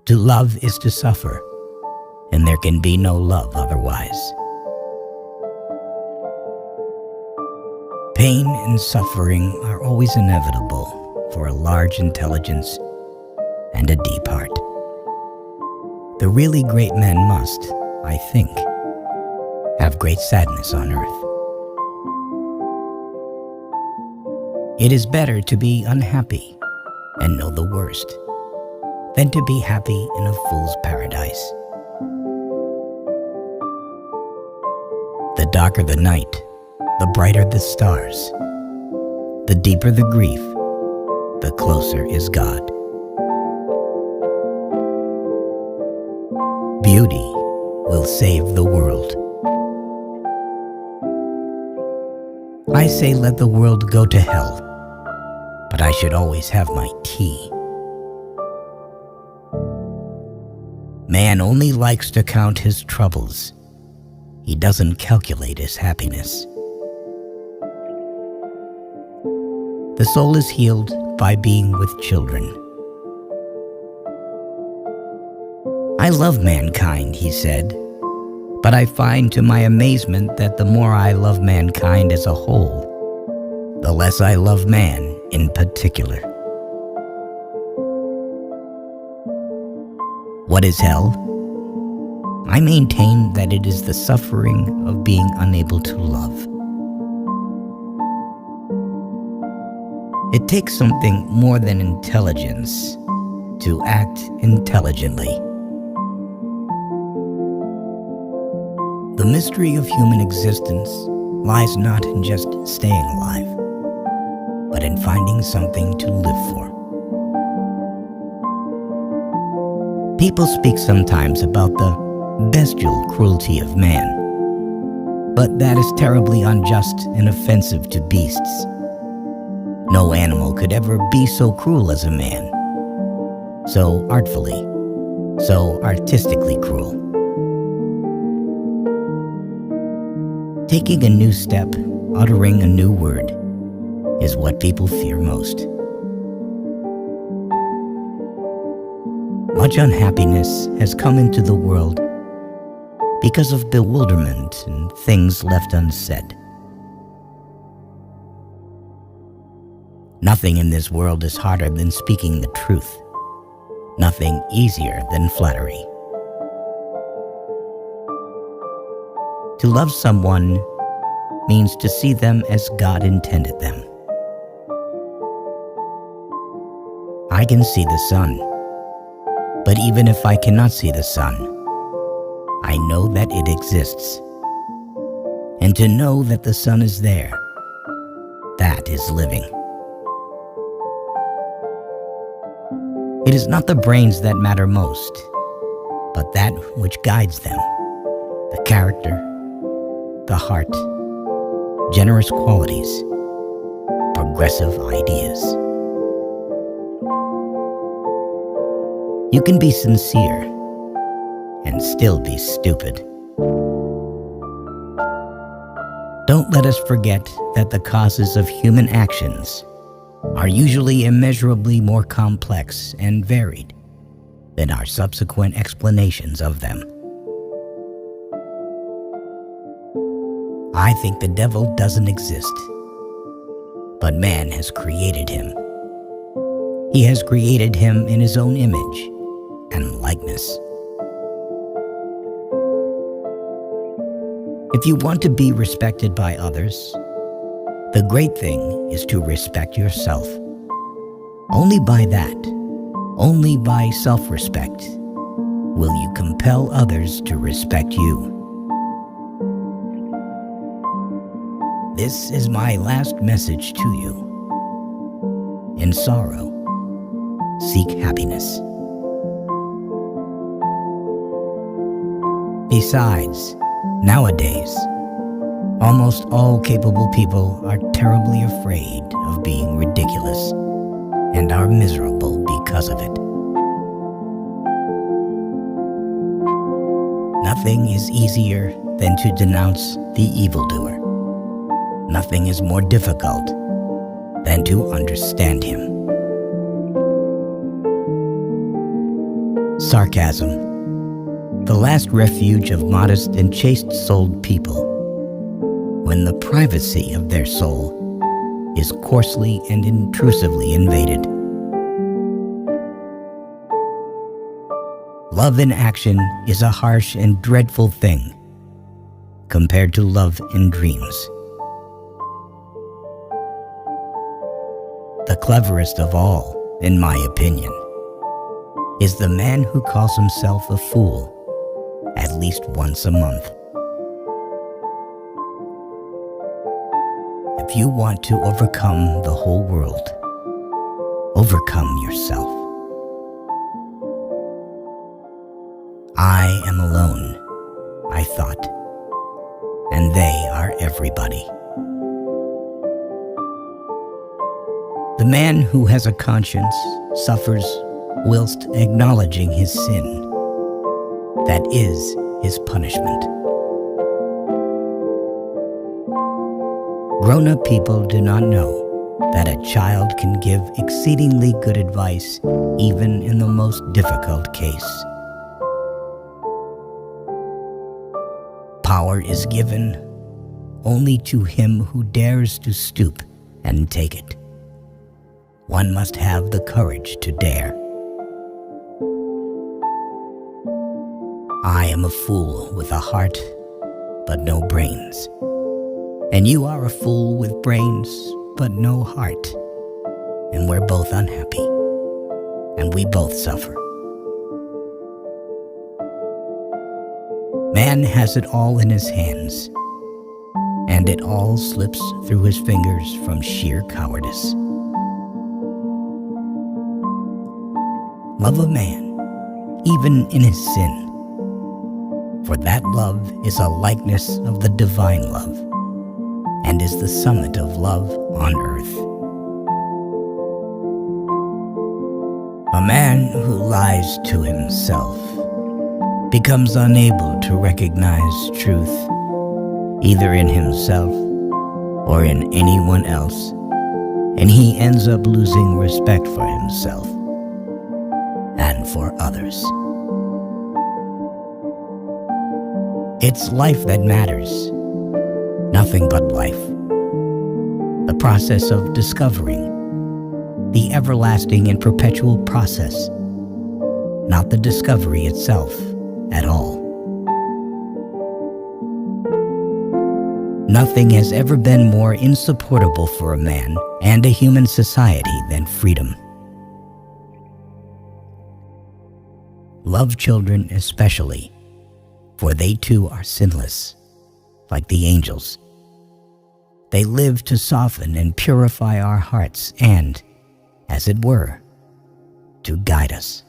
To love is to suffer, and there can be no love otherwise. Pain and suffering are always inevitable for a large intelligence and a deep heart. The really great men must, I think, have great sadness on earth. It is better to be unhappy and know the worst than to be happy in a fool's paradise. The darker the night, the brighter the stars. The deeper the grief, the closer is God. Beauty will save the world. I say let the world go to hell, but I should always have my tea. Man only likes to count his troubles. He doesn't calculate his happiness. The soul is healed by being with children. I love mankind, he said, but I find to my amazement that the more I love mankind as a whole, the less I love man in particular. What is hell? I maintain that it is the suffering of being unable to love. It takes something more than intelligence to act intelligently. The mystery of human existence lies not in just staying alive, but in finding something to live for. People speak sometimes about the bestial cruelty of man, but that is terribly unjust and offensive to beasts. No animal could ever be so cruel as a man, so artfully, so artistically cruel. Taking a new step, uttering a new word, is what people fear most. Much unhappiness has come into the world because of bewilderment and things left unsaid. Nothing in this world is harder than speaking the truth. Nothing easier than flattery. To love someone means to see them as God intended them. I can see the sun, but even if I cannot see the sun, I know that it exists. And to know that the sun is there, that is living. It is not the brains that matter most, but that which guides them, the character, the heart, generous qualities, progressive ideas. You can be sincere and still be stupid. Don't let us forget that the causes of human actions are usually immeasurably more complex and varied than our subsequent explanations of them. I think the devil doesn't exist, but man has created him. He has created him in his own image and likeness. If you want to be respected by others, the great thing is to respect yourself. Only by that, only by self-respect, will you compel others to respect you. This is my last message to you. In sorrow, seek happiness. Besides, nowadays, almost all capable people are terribly afraid of being ridiculous and are miserable because of it. Nothing is easier than to denounce the evildoer. Nothing is more difficult than to understand him. Sarcasm, the last refuge of modest and chaste-souled people, when the privacy of their soul is coarsely and intrusively invaded. Love in action is a harsh and dreadful thing compared to love in dreams. The cleverest of all, in my opinion, is the man who calls himself a fool at least once a month. If you want to overcome the whole world, overcome yourself. I am alone, I thought, and they are everybody. The man who has a conscience suffers whilst acknowledging his sin. That is his punishment. Grown-up people do not know that a child can give exceedingly good advice even in the most difficult case. Power is given only to him who dares to stoop and take it. One must have the courage to dare. I am a fool with a heart, but no brains. And you are a fool with brains, but no heart. And we're both unhappy, and we both suffer. Man has it all in his hands, and it all slips through his fingers from sheer cowardice. Love a man, even in his sin, for that love is a likeness of the divine love, and is the summit of love on earth. A man who lies to himself becomes unable to recognize truth, either in himself or in anyone else, and he ends up losing respect for himself and for others. It's life that matters, nothing but life. The process of discovering, the everlasting and perpetual process, not the discovery itself at all. Nothing has ever been more insupportable for a man and a human society than freedom. Love children especially, for they too are sinless, like the angels. They live to soften and purify our hearts and, as it were, to guide us.